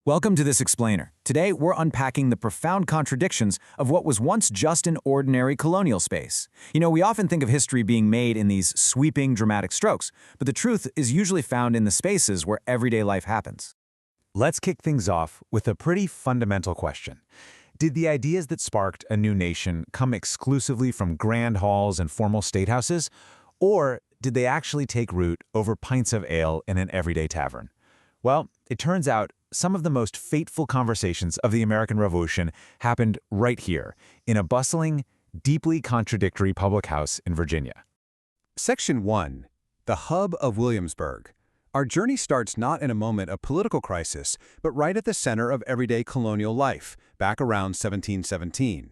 Welcome to This Explainer. Today, we're unpacking the profound contradictions of what was once just an ordinary colonial space. We often think of history being made in these sweeping, dramatic strokes, but the truth is usually found in the spaces where everyday life happens. Let's kick things off with a pretty fundamental question. Did the ideas that sparked a new nation come exclusively from grand halls and formal statehouses, or did they actually take root over pints of ale in an everyday tavern? Well, it turns out some of the most fateful conversations of the American Revolution happened right here, in a bustling, deeply contradictory public house in Virginia. Section 1. The Hub of Williamsburg. Our journey starts not in a moment of political crisis, but right at the center of everyday colonial life, back around 1717.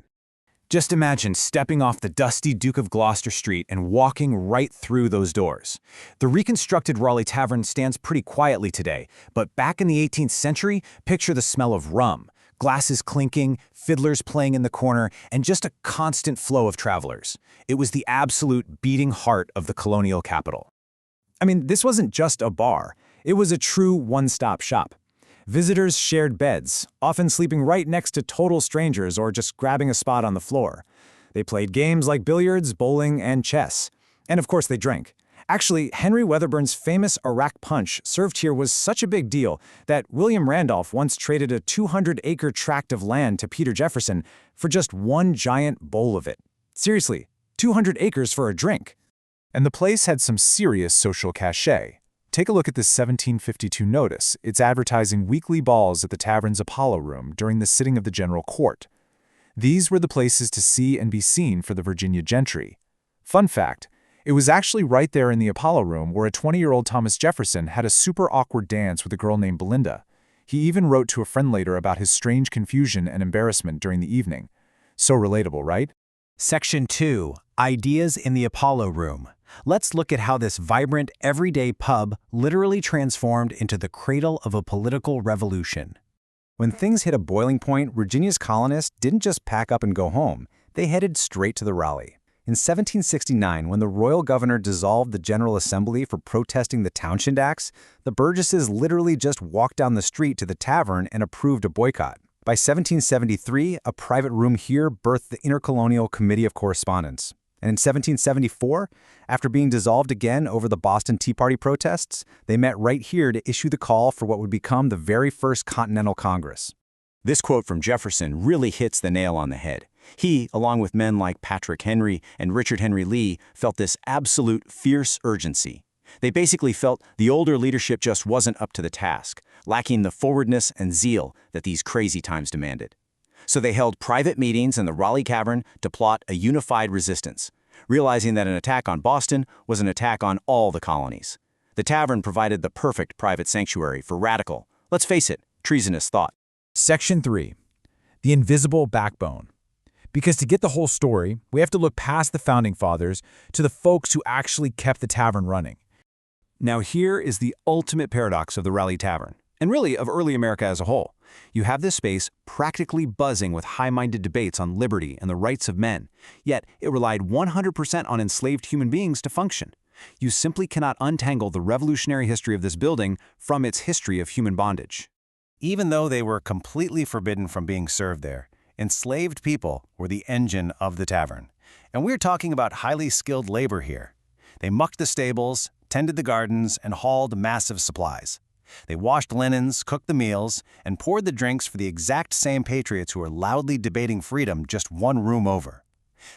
Just imagine stepping off the dusty Duke of Gloucester Street and walking right through those doors. The reconstructed Raleigh Tavern stands pretty quietly today, but back in the 18th century, picture the smell of rum, glasses clinking, fiddlers playing in the corner, and just a constant flow of travelers. It was the absolute beating heart of the colonial capital. This wasn't just a bar. It was a true one-stop shop. Visitors shared beds, often sleeping right next to total strangers or just grabbing a spot on the floor. They played games like billiards, bowling, and chess. And of course, they drank. Actually, Henry Wedderburn's famous Arak Punch served here was such a big deal that William Randolph once traded a 200-acre tract of land to Peter Jefferson for just one giant bowl of it. Seriously, 200 acres for a drink. And the place had some serious social cachet. Take a look at this 1752 notice. It's advertising weekly balls at the tavern's Apollo Room during the sitting of the General Court. These were the places to see and be seen for the Virginia gentry. Fun fact, it was actually right there in the Apollo Room where a 20-year-old Thomas Jefferson had a super awkward dance with a girl named Belinda. He even wrote to a friend later about his strange confusion and embarrassment during the evening. So relatable, right? Section 2. Ideas in the Apollo Room. Let's look at how this vibrant, everyday pub literally transformed into the cradle of a political revolution. When things hit a boiling point, Virginia's colonists didn't just pack up and go home. They headed straight to the Raleigh. In 1769, when the royal governor dissolved the General Assembly for protesting the Townshend Acts, the Burgesses literally just walked down the street to the tavern and approved a boycott. By 1773, a private room here birthed the Intercolonial Committee of Correspondence. And in 1774, after being dissolved again over the Boston Tea Party protests, they met right here to issue the call for what would become the very first Continental Congress. This quote from Jefferson really hits the nail on the head. He, along with men like Patrick Henry and Richard Henry Lee, felt this absolute fierce urgency. They basically felt the older leadership just wasn't up to the task, lacking the forwardness and zeal that these crazy times demanded. So they held private meetings in the Raleigh Tavern to plot a unified resistance, realizing that an attack on Boston was an attack on all the colonies. The tavern provided the perfect private sanctuary for radical, let's face it, treasonous thought. Section 3. The invisible backbone. Because to get the whole story, we have to look past the Founding Fathers to the folks who actually kept the tavern running. Now here is the ultimate paradox of the Raleigh Tavern, and really of early America as a whole. You have this space practically buzzing with high-minded debates on liberty and the rights of men, yet it relied 100% on enslaved human beings to function. You simply cannot untangle the revolutionary history of this building from its history of human bondage. Even though they were completely forbidden from being served there, enslaved people were the engine of the tavern. And we're talking about highly skilled labor here. They mucked the stables, tended the gardens, and hauled massive supplies. They washed linens, cooked the meals, and poured the drinks for the exact same patriots who were loudly debating freedom just one room over.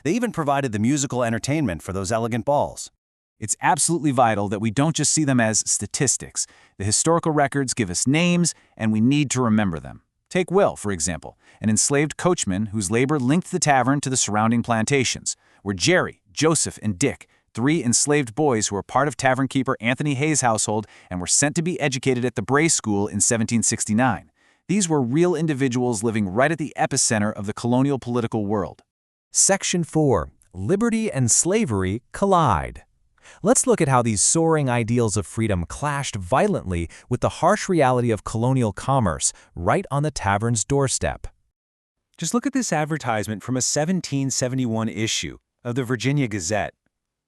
They even provided the musical entertainment for those elegant balls. It's absolutely vital that we don't just see them as statistics. The historical records give us names, and we need to remember them. Take Will, for example, an enslaved coachman whose labor linked the tavern to the surrounding plantations, where Jerry, Joseph, and Dick, 3 enslaved boys who were part of tavern keeper Anthony Hayes' household and were sent to be educated at the Bray School in 1769. These were real individuals living right at the epicenter of the colonial political world. Section 4. Liberty and slavery collide. Let's look at how these soaring ideals of freedom clashed violently with the harsh reality of colonial commerce right on the tavern's doorstep. Just look at this advertisement from a 1771 issue of the Virginia Gazette.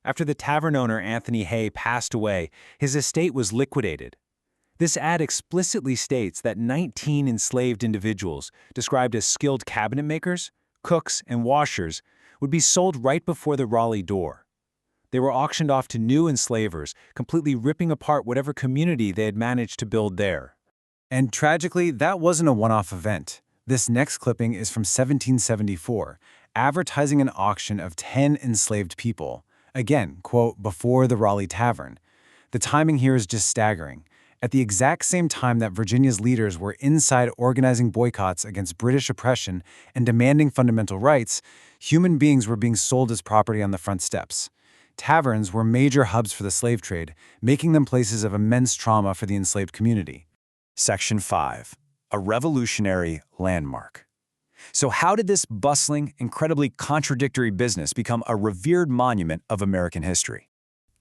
After the tavern owner Anthony Hay passed away, his estate was liquidated. This ad explicitly states that 19 enslaved individuals, described as skilled cabinet makers, cooks, and washers, would be sold right before the Raleigh door. They were auctioned off to new enslavers, completely ripping apart whatever community they had managed to build there. And tragically, that wasn't a one-off event. This next clipping is from 1774, advertising an auction of 10 enslaved people. Again, quote, before the Raleigh Tavern. The timing here is just staggering. At the exact same time that Virginia's leaders were inside organizing boycotts against British oppression and demanding fundamental rights, human beings were being sold as property on the front steps. Taverns were major hubs for the slave trade, making them places of immense trauma for the enslaved community. Section 5. A revolutionary landmark. So how did this bustling, incredibly contradictory business become a revered monument of American history?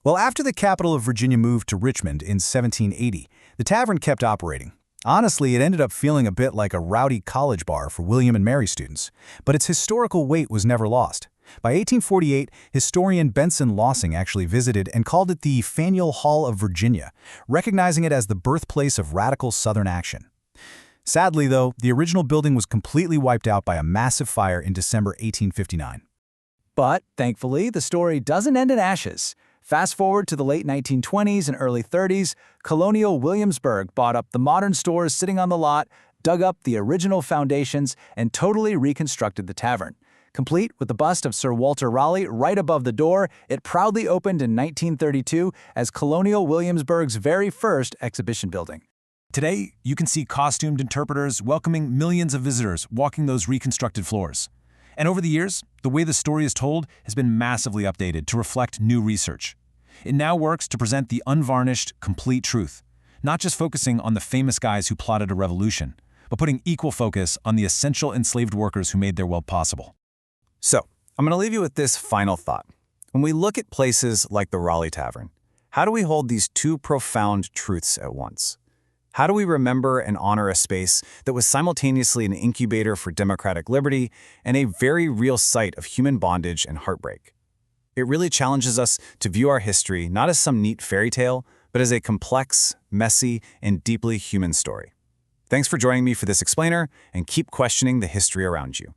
Well, after the capital of Virginia moved to Richmond in 1780, the tavern kept operating. Honestly, it ended up feeling a bit like a rowdy college bar for William and Mary students, but its historical weight was never lost. By 1848, historian Benson Lossing actually visited and called it the Faneuil Hall of Virginia, recognizing it as the birthplace of radical Southern action. Sadly, though, the original building was completely wiped out by a massive fire in December 1859. But, thankfully, the story doesn't end in ashes. Fast forward to the late 1920s and early 30s, Colonial Williamsburg bought up the modern stores sitting on the lot, dug up the original foundations, and totally reconstructed the tavern. Complete with the bust of Sir Walter Raleigh right above the door, it proudly opened in 1932 as Colonial Williamsburg's very first exhibition building. Today, you can see costumed interpreters welcoming millions of visitors walking those reconstructed floors. And over the years, the way the story is told has been massively updated to reflect new research. It now works to present the unvarnished, complete truth, not just focusing on the famous guys who plotted a revolution, but putting equal focus on the essential enslaved workers who made their world possible. So, I'm going to leave you with this final thought. When we look at places like the Raleigh Tavern, how do we hold these two profound truths at once? How do we remember and honor a space that was simultaneously an incubator for democratic liberty and a very real site of human bondage and heartbreak? It really challenges us to view our history not as some neat fairy tale, but as a complex, messy, and deeply human story. Thanks for joining me for this explainer, and keep questioning the history around you.